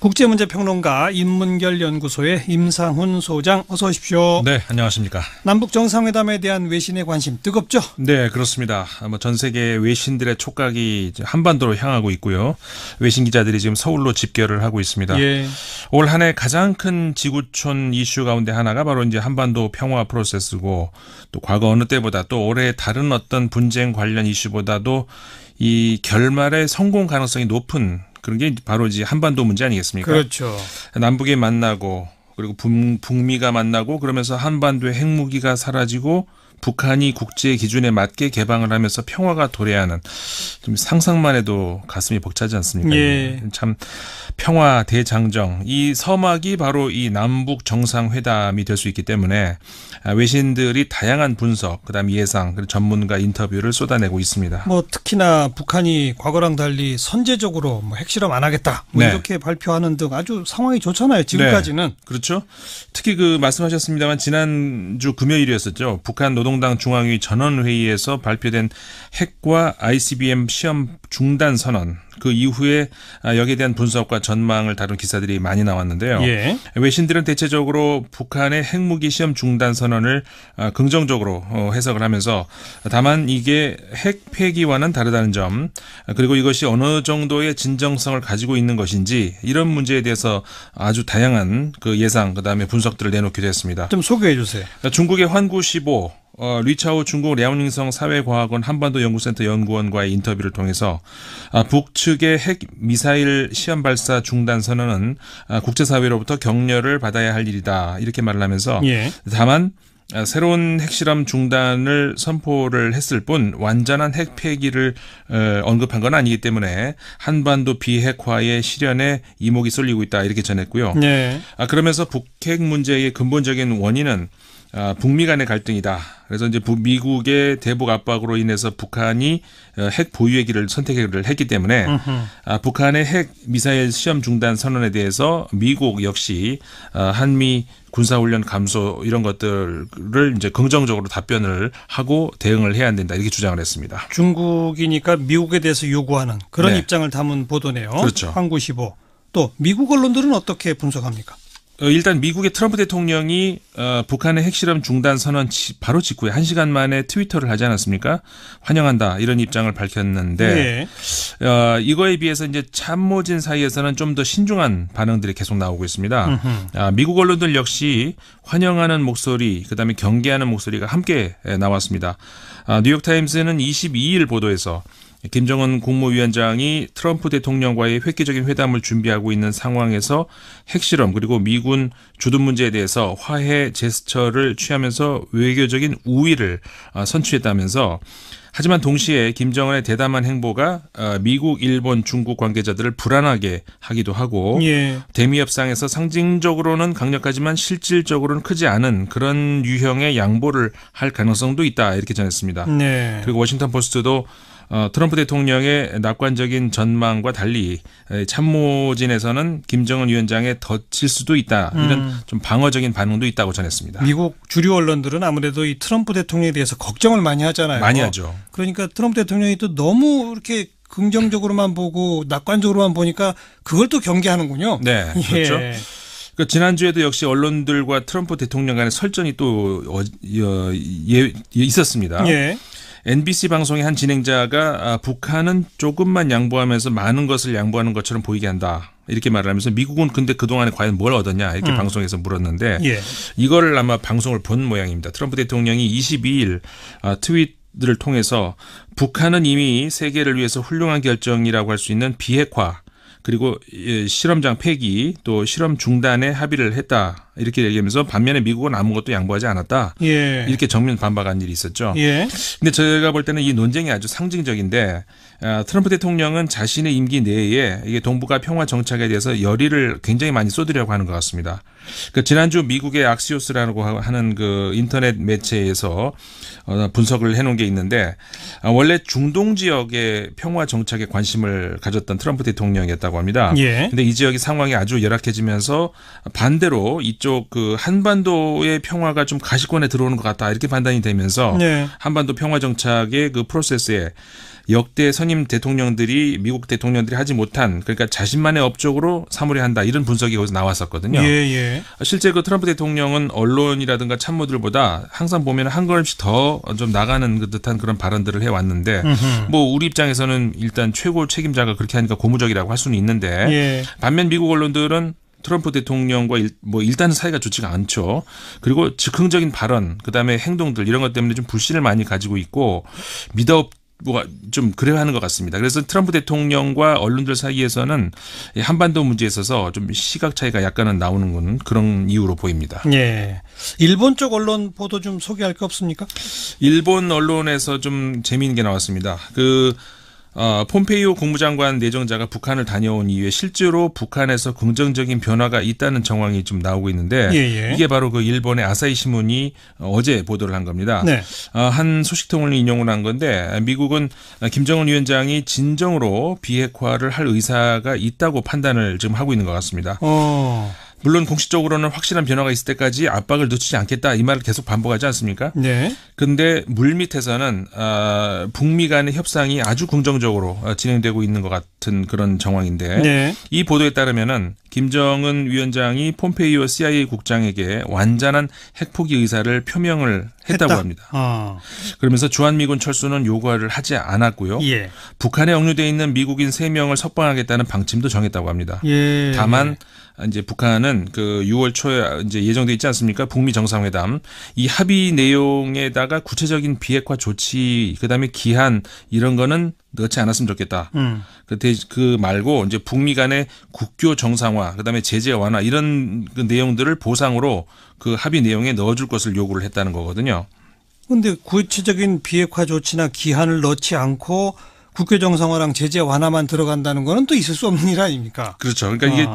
국제문제평론가 인문결연구소의 임상훈 소장, 어서 오십시오. 네, 안녕하십니까. 남북 정상회담에 대한 외신의 관심 뜨겁죠? 네, 그렇습니다. 전 세계 외신들의 촉각이 한반도로 향하고 있고요. 외신 기자들이 지금 서울로 집결을 하고 있습니다. 예. 올 한 해 가장 큰 지구촌 이슈 가운데 하나가 바로 이제 한반도 평화 프로세스고, 또 과거 어느 때보다 또 올해 다른 어떤 분쟁 관련 이슈보다도 이 결말의 성공 가능성이 높은 그런 게 바로 이제 한반도 문제 아니겠습니까? 그렇죠. 남북이 만나고 그리고 북미가 만나고 그러면서 한반도의 핵무기가 사라지고 북한이 국제 기준에 맞게 개방을 하면서 평화가 도래하는, 좀 상상만 해도 가슴이 벅차지 않습니까? 예. 참 평화 대장정, 이 서막이 바로 이 남북 정상회담이 될 수 있기 때문에 외신들이 다양한 분석, 그다음 예상, 그리고 전문가 인터뷰를 쏟아내고 있습니다. 특히나 북한이 과거랑 달리 선제적으로 핵실험 안 하겠다, 네. 이렇게 발표하는 등 아주 상황이 좋잖아요, 지금까지는. 네, 그렇죠. 특히 말씀하셨습니다만 지난주 금요일이었었죠. 북한 노동당 중앙위 전원회의에서 발표된 핵과 ICBM 시험 중단 선언, 그 이후에 여기에 대한 분석과 전망을 다룬 기사들이 많이 나왔는데요. 예. 외신들은 대체적으로 북한의 핵무기 시험 중단 선언을 긍정적으로 해석을 하면서, 다만 이게 핵 폐기와는 다르다는 점, 그리고 이것이 어느 정도의 진정성을 가지고 있는 것인지, 이런 문제에 대해서 아주 다양한 그 예상, 그다음에 분석들을 내놓기도 했습니다. 좀 소개해 주세요. 중국의 환구15 리차오 중국 랴오닝성 사회과학원 한반도 연구센터 연구원과의 인터뷰를 통해서 북측의 핵 미사일 시험 발사 중단 선언은 국제사회로부터 격려를 받아야 할 일이다, 이렇게 말을 하면서, 예. 다만 새로운 핵실험 중단을 선포를 했을 뿐 완전한 핵 폐기를 언급한 건 아니기 때문에 한반도 비핵화의 실현에 이목이 쏠리고 있다, 이렇게 전했고요. 네. 그러면서 북핵 문제의 근본적인 원인은 북미 간의 갈등이다. 그래서 이제 미국의 대북 압박으로 인해서 북한이 핵 보유의 길을 선택을 했기 때문에 북한의 핵 미사일 시험 중단 선언에 대해서 미국 역시 한미 군사훈련 감소 이런 것들을 이제 긍정적으로 답변을 하고 대응을 해야 된다, 이렇게 주장을 했습니다. 중국이니까 미국에 대해서 요구하는 그런 네. 입장을 담은 보도네요. 그렇죠. 환구15. 또 미국 언론들은 어떻게 분석합니까? 일단 미국의 트럼프 대통령이 북한의 핵실험 중단 선언 바로 직후에 1시간 만에 트위터를 하지 않았습니까? 환영한다, 이런 입장을 밝혔는데, 네. 이거에 비해서 이제 참모진 사이에서는 좀 더 신중한 반응들이 계속 나오고 있습니다. 미국 언론들 역시 환영하는 목소리, 그다음에 경계하는 목소리가 함께 나왔습니다. 뉴욕타임스는 22일 보도에서 김정은 국무위원장이 트럼프 대통령과의 획기적인 회담을 준비하고 있는 상황에서 핵실험 그리고 미군 주둔 문제에 대해서 화해 제스처를 취하면서 외교적인 우위를 선취했다면서, 하지만 동시에 김정은의 대담한 행보가 미국, 일본, 중국 관계자들을 불안하게 하기도 하고, 예. 대미 협상에서 상징적으로는 강력하지만 실질적으로는 크지 않은 그런 유형의 양보를 할 가능성도 있다, 이렇게 전했습니다. 네. 그리고 워싱턴 포스트도 트럼프 대통령의 낙관적인 전망과 달리 참모진에서는 김정은 위원장에 덧칠 수도 있다, 이런 좀 방어적인 반응도 있다고 전했습니다. 미국 주류 언론들은 아무래도 이 트럼프 대통령에 대해서 걱정을 많이 하잖아요. 많이 하죠. 그러니까 트럼프 대통령이 또 너무 이렇게 긍정적으로만 보고 낙관적으로만 보니까 그걸 또 경계하는군요. 네, 그렇죠. 예. 지난주에도 역시 언론들과 트럼프 대통령 간의 설전이 또 있었습니다. 예. NBC 방송의 한 진행자가 북한은 조금만 양보하면서 많은 것을 양보하는 것처럼 보이게 한다, 이렇게 말을 하면서 미국은 근데 그동안에 과연 뭘 얻었냐, 이렇게 방송에서 물었는데, 예. 이거를 아마 방송을 본 모양입니다. 트럼프 대통령이 22일 트윗을 통해서 북한은 이미 세계를 위해서 훌륭한 결정이라고 할 수 있는 비핵화 그리고 실험장 폐기 또 실험 중단에 합의를 했다, 이렇게 얘기하면서 반면에 미국은 아무것도 양보하지 않았다, 예. 이렇게 정면 반박한 일이 있었죠. 예. 근데 제가 볼 때는 이 논쟁이 아주 상징적인데, 트럼프 대통령은 자신의 임기 내에 이게 동북아 평화 정착에 대해서 열의를 굉장히 많이 쏟으려고 하는 것 같습니다. 지난주 미국의 악시오스라고 하는 그 인터넷 매체에서 분석을 해놓은 게 있는데, 원래 중동 지역의 평화 정착에 관심을 가졌던 트럼프 대통령이었다고 합니다. 예. 근데 이 지역의 상황이 아주 열악해지면서 반대로 이쪽 그 한반도의 평화가 좀 가시권에 들어오는 것 같다, 이렇게 판단이 되면서 네. 한반도 평화 정착의 그 프로세스에 역대 선임 후임임 대통령들이 미국 대통령들이 하지 못한 그러니까 자신만의 업적으로 삼으려 한다 이런 분석이 거기서 나왔었거든요. 예. 실제 그 트럼프 대통령은 언론이라든가 참모들보다 항상 보면 한 걸음씩 더 좀 나가는 그 듯한 그런 발언들을 해왔는데 뭐 우리 입장에서는 일단 최고 책임자가 그렇게 하니까 고무적이라고 할 수는 있는데 예. 반면 미국 언론들은 트럼프 대통령과 일단은 사이가 좋지가 않죠. 그리고 즉흥적인 발언, 그다음에 행동들 이런 것 때문에 좀 불신을 많이 가지고 있고 좀 그래야 하는 것 같습니다. 그래서 트럼프 대통령과 언론들 사이에서는 한반도 문제에 있어서 좀 시각 차이가 약간은 나오는 건 그런 이유로 보입니다. 예. 일본 쪽 언론 보도 좀 소개할 게 없습니까? 일본 언론에서 좀 재미있는 게 나왔습니다. 폼페이오 국무장관 내정자가 북한을 다녀온 이후에 실제로 북한에서 긍정적인 변화가 있다는 정황이 좀 나오고 있는데 예. 이게 바로 그 일본의 아사히 신문이 어제 보도를 한 겁니다. 네. 한 소식통을 인용을 한 건데 미국은 김정은 위원장이 진정으로 비핵화를 할 의사가 있다고 판단을 지금 하고 있는 것 같습니다. 물론 공식적으로는 확실한 변화가 있을 때까지 압박을 늦추지 않겠다 이 말을 계속 반복하지 않습니까? 네. 그런데 물밑에서는 북미 간의 협상이 아주 긍정적으로 진행되고 있는 것 같은 그런 정황인데 네. 이 보도에 따르면은 김정은 위원장이 폼페이오 CIA 국장에게 완전한 핵포기 의사를 표명을 했다고 합니다. 그러면서 주한미군 철수는 요구를 하지 않았고요. 예. 북한에 억류돼 있는 미국인 3명을 석방하겠다는 방침도 정했다고 합니다. 예. 다만 이제 북한은 그 6월 초에 이제 예정돼 있지 않습니까? 북미 정상회담 이 합의 내용에다가 구체적인 비핵화 조치 그다음에 기한 이런 거는 넣지 않았으면 좋겠다. 그 말고 이제 북미 간의 국교 정상화 그다음에 제재 완화 이런 그 내용들을 보상으로 그 합의 내용에 넣어줄 것을 요구를 했다는 거거든요. 그런데 구체적인 비핵화 조치나 기한을 넣지 않고 국교 정상화랑 제재 완화만 들어간다는 거는 또 있을 수 없는 일 아닙니까? 그렇죠. 그러니까 이게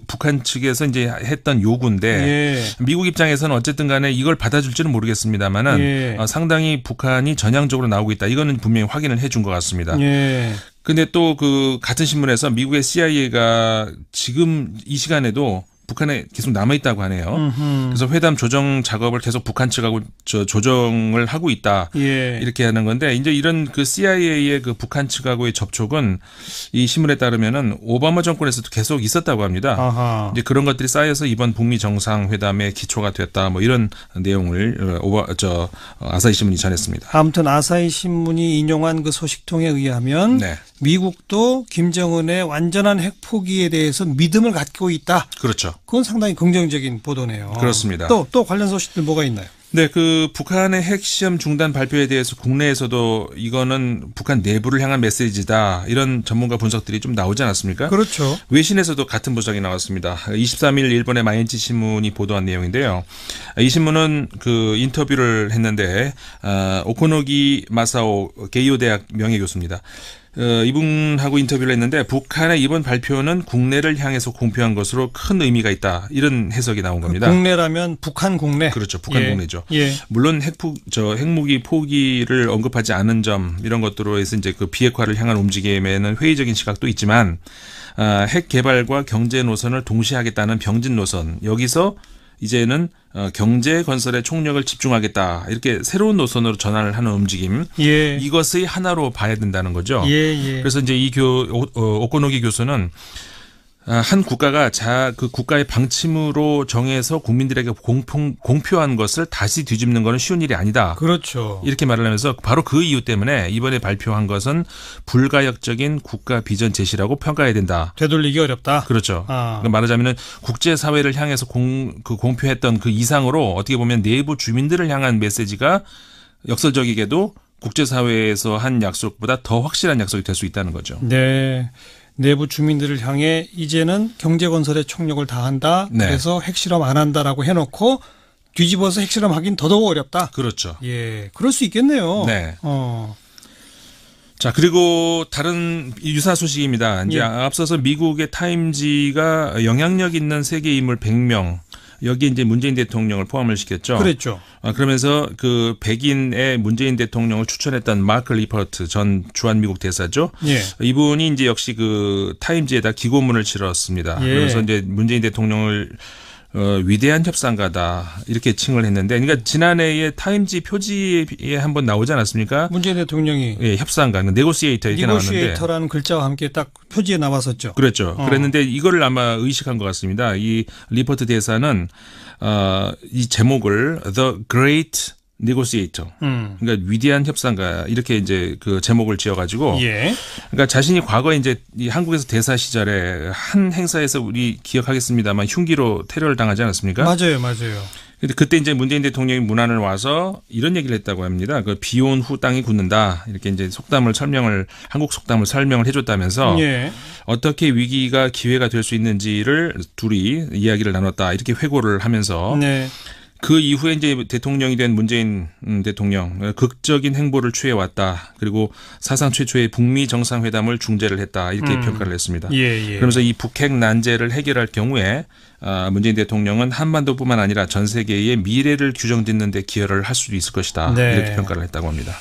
북한 측에서 이제 했던 요구인데 예. 미국 입장에서는 어쨌든 간에 이걸 받아줄지는 모르겠습니다만은 예. 상당히 북한이 전향적으로 나오고 있다. 이거는 분명히 확인을 해준 것 같습니다. 예. 근데 또 그 같은 신문에서 미국의 CIA가 지금 이 시간에도 북한에 계속 남아있다고 하네요. 그래서 회담 조정 작업을 계속 북한 측하고 조정을 하고 있다. 예. 이렇게 하는 건데 이제 이런 그 CIA의 그 북한 측하고의 접촉은 이 신문에 따르면은 오바마 정권에서도 계속 있었다고 합니다. 아하. 이제 그런 것들이 쌓여서 이번 북미 정상회담의 기초가 됐다. 뭐 이런 내용을 아사히 신문이 전했습니다. 아무튼 아사히 신문이 인용한 그 소식통에 의하면 네. 미국도 김정은의 완전한 핵포기에 대해서 믿음을 갖고 있다. 그렇죠. 그건 상당히 긍정적인 보도네요. 그렇습니다. 또 관련 소식들 뭐가 있나요? 네, 그 북한의 핵시험 중단 발표에 대해서 국내에서도 이거는 북한 내부를 향한 메시지다. 이런 전문가 분석들이 좀 나오지 않았습니까? 그렇죠. 외신에서도 같은 분석이 나왔습니다. 23일 일본의 마인치 신문이 보도한 내용인데요. 이 신문은 그 인터뷰를 했는데 오코노기 마사오 게이오 대학 명예교수입니다. 이분하고 인터뷰를 했는데 북한의 이번 발표는 국내를 향해서 공표한 것으로 큰 의미가 있다. 이런 해석이 나온 겁니다. 국내라면 북한 국내. 그렇죠. 북한 국내죠. 예. 물론 핵무기 포기를 언급하지 않은 점 이런 것들로 해서 이제 그 비핵화를 향한 움직임에는 회의적인 시각도 있지만 핵 개발과 경제 노선을 동시에 하겠다는 병진 노선 여기서 이제는 경제 건설에 총력을 집중하겠다. 이렇게 새로운 노선으로 전환을 하는 움직임. 예. 이것의 하나로 봐야 된다는 거죠. 예. 그래서 이제 오코노기 교수는 한 국가가 그 국가의 방침으로 정해서 국민들에게 공표한 것을 다시 뒤집는 것은 쉬운 일이 아니다. 그렇죠. 이렇게 말을 하면서 바로 그 이유 때문에 이번에 발표한 것은 불가역적인 국가 비전 제시라고 평가해야 된다. 되돌리기 어렵다. 그렇죠. 말하자면 국제사회를 향해서 공표했던 그 이상으로 어떻게 보면 내부 주민들을 향한 메시지가 역설적이게도 국제사회에서 한 약속보다 더 확실한 약속이 될 수 있다는 거죠. 네. 내부 주민들을 향해 이제는 경제건설에 총력을 다한다. 네. 그래서 핵실험 안 한다라고 해놓고 뒤집어서 핵실험하긴 더더욱 어렵다. 그렇죠. 예, 그럴 수 있겠네요. 네. 자, 그리고 다른 유사 소식입니다. 이제 앞서서 미국의 타임지가 영향력 있는 세계 인물 100명 여기 이제 문재인 대통령을 포함을 시켰죠. 그랬죠. 그러면서 그 백인의 문재인 대통령을 추천했던 마크 리퍼트 전 주한미국 대사죠. 예. 이분이 이제 역시 그 타임지에다 기고문을 실었습니다. 예. 그러면서 이제 문재인 대통령을 위대한 협상가다 이렇게 칭을 했는데, 그러니까 지난해에 타임지 표지에 한번 나오지 않았습니까? 문재인 대통령이 예, 협상가, 네고시에이터 이렇게 나왔는데. 니고시에이터라는 글자와 함께 딱 표지에 나왔었죠. 그랬죠. 그랬는데 이거를 아마 의식한 것 같습니다. 이 리포트 대사는 이 제목을 The Great Negotiator, 그러니까 위대한 협상가 이렇게 이제 그 제목을 지어가지고, 예. 그러니까 자신이 과거에 이제 이 한국에서 대사 시절에 한 행사에서 우리 기억하겠습니다만 흉기로 테러를 당하지 않았습니까? 맞아요, 맞아요. 근데 그때 이제 문재인 대통령이 문안을 와서 이런 얘기를 했다고 합니다. 그 비온 후 땅이 굳는다 이렇게 이제 한국 속담을 설명을 해줬다면서 예. 어떻게 위기가 기회가 될 수 있는지를 둘이 이야기를 나눴다 이렇게 회고를 하면서. 네. 그 이후에 이제 대통령이 된 문재인 대통령 극적인 행보를 취해왔다. 그리고 사상 최초의 북미 정상회담을 중재를 했다. 이렇게 평가를 했습니다. 예, 예. 그러면서 이 북핵 난제를 해결할 경우에 문재인 대통령은 한반도뿐만 아니라 전 세계의 미래를 규정짓는 데 기여를 할 수도 있을 것이다. 네. 이렇게 평가를 했다고 합니다.